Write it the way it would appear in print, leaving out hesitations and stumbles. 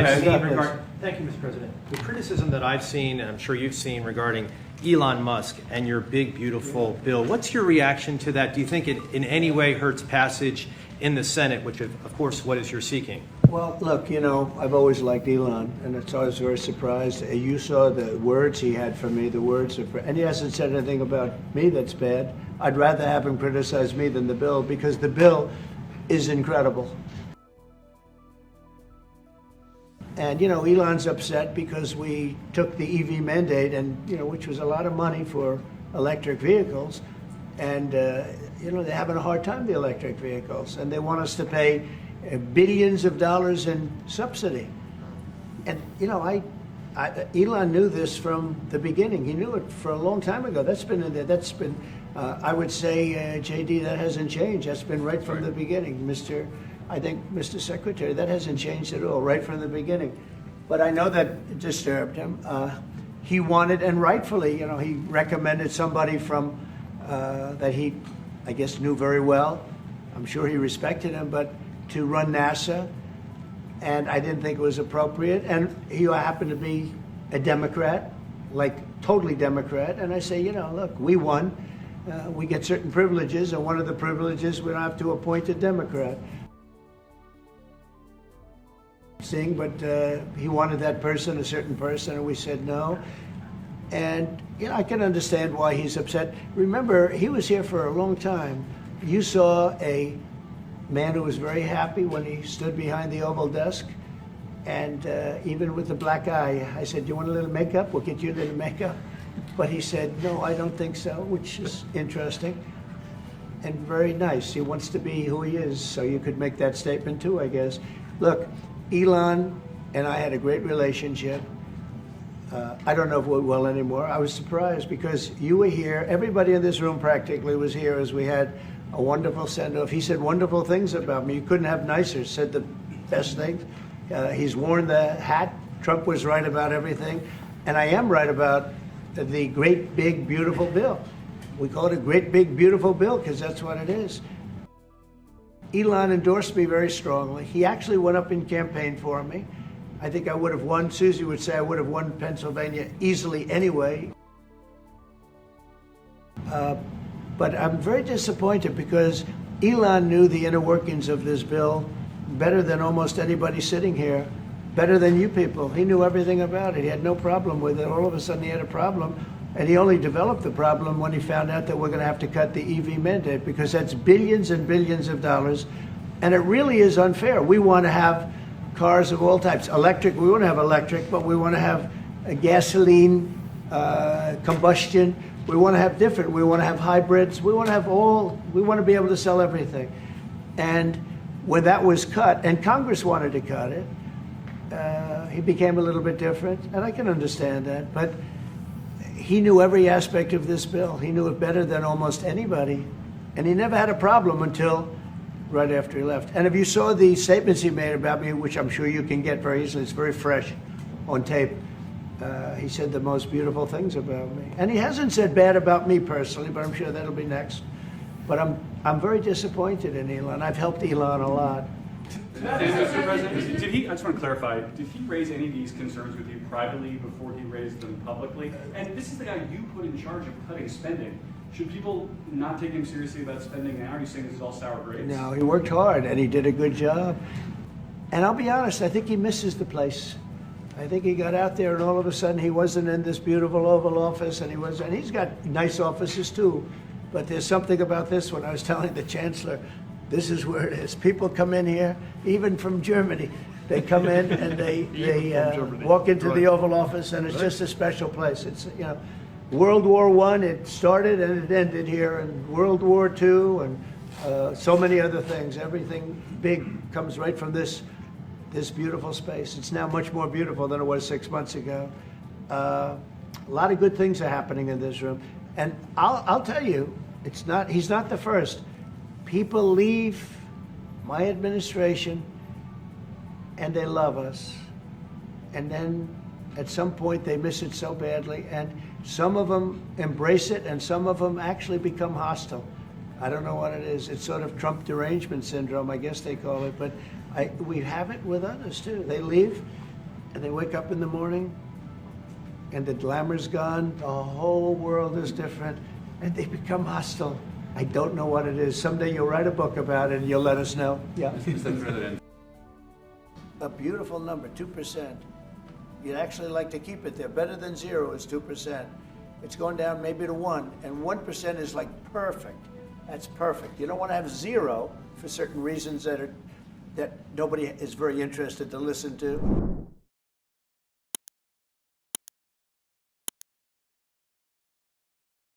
Thank you, Mr. President. The criticism that I've seen, and I'm sure you've seen, regarding Elon Musk and your big, beautiful bill, what's your reaction to that? Do you think it in any way hurts passage in the Senate, which, of course, what is you're seeking? Well, look, I've always liked Elon, and it's always very surprised. You saw the words he had for me, and he hasn't said anything about me that's bad. I'd rather have him criticize me than the bill, because the bill is incredible. And, Elon's upset because we took the EV mandate, and, which was a lot of money for electric vehicles. And, they're having a hard time, the electric vehicles, and they want us to pay billions of dollars in subsidy. And, Elon knew this from the beginning. He knew it for a long time ago. That's been in there. I would say, JD, that hasn't changed. That's been right from the beginning, Mr. Secretary. That hasn't changed at all, right from the beginning. But I know that disturbed him. He wanted, and rightfully, he recommended somebody from that he, I guess, knew very well. I'm sure he respected him, but to run NASA, and I didn't think it was appropriate. And he happened to be a Democrat, like totally Democrat. And I say, look, we won. We get certain privileges, and one of the privileges, we don't have to appoint a Democrat. But he wanted that person, a certain person, and we said no. And I can understand why he's upset. Remember, he was here for a long time. You saw a man who was very happy when he stood behind the Oval desk, and even with the black eye, I said, "Do you want a little makeup? We'll get you a little makeup." But he said, "No, I don't think so," which is interesting and very nice. He wants to be who he is, so you could make that statement too, I guess. Look, Elon and I had a great relationship. I don't know if we're well anymore. I was surprised because you were here. Everybody in this room practically was here as we had a wonderful send-off. He said wonderful things about me. You couldn't have nicer. Said the best things. He's worn the hat. Trump was right about everything. And I am right about the great, big, beautiful bill. We call it a great, big, beautiful bill because that's what it is. Elon endorsed me very strongly. He actually went up and campaigned for me. I think I would have won. Susie would say I would have won Pennsylvania easily anyway. But I'm very disappointed because Elon knew the inner workings of this bill better than almost anybody sitting here, better than you people. He knew everything about it. He had no problem with it. All of a sudden he had a problem, and he only developed the problem when he found out that we're going to have to cut the EV mandate, because that's billions and billions of dollars, and it really is unfair. We want to have cars of all types. Electric, we want to have electric, but we want to have a gasoline, combustion. We want to have different. We want to have hybrids. We want to have all. We want to be able to sell everything. And when that was cut, and Congress wanted to cut it, he became a little bit different, and I can understand that. But he knew every aspect of this bill. He knew it better than almost anybody, and he never had a problem until right after he left. And if you saw the statements he made about me, which I'm sure you can get very easily, it's very fresh on tape. He said the most beautiful things about me. And he hasn't said bad about me personally, but I'm sure that'll be next. But I'm very disappointed in Elon. I've helped Elon a lot. Mr. President, did he, I just want to clarify, did he raise any of these concerns with you privately before he raised them publicly? And this is the guy you put in charge of cutting spending. Should people not take him seriously about spending now? Are you saying this is all sour grapes? No, he worked hard and he did a good job. And I'll be honest, I think he misses the place. I think he got out there and all of a sudden he wasn't in this beautiful Oval Office, and he's got nice offices too. But there's something about this one. I was telling the Chancellor, this is where it is. People come in here, even from Germany. They come in and they walk into the Oval Office, and it's just a special place. It's, World War I, it started and it ended here, and World War II, and so many other things. Everything big comes right from this beautiful space. It's now much more beautiful than it was 6 months ago. A lot of good things are happening in this room. And I'll tell you, he's not the first. People leave my administration and they love us. And then at some point they miss it so badly, and some of them embrace it and some of them actually become hostile. I don't know what it is. It's sort of Trump derangement syndrome, I guess they call it, but we have it with others too. They leave and they wake up in the morning and the glamour's gone, the whole world is different, and they become hostile. I don't know what it is. Someday you'll write a book about it and you'll let us know. Yeah. Mr. President. A beautiful number, 2%. You'd actually like to keep it there. Better than 0 is 2%. It's going down maybe to 1, and 1% is like perfect. That's perfect. You don't want to have 0 for certain reasons that nobody is very interested to listen to.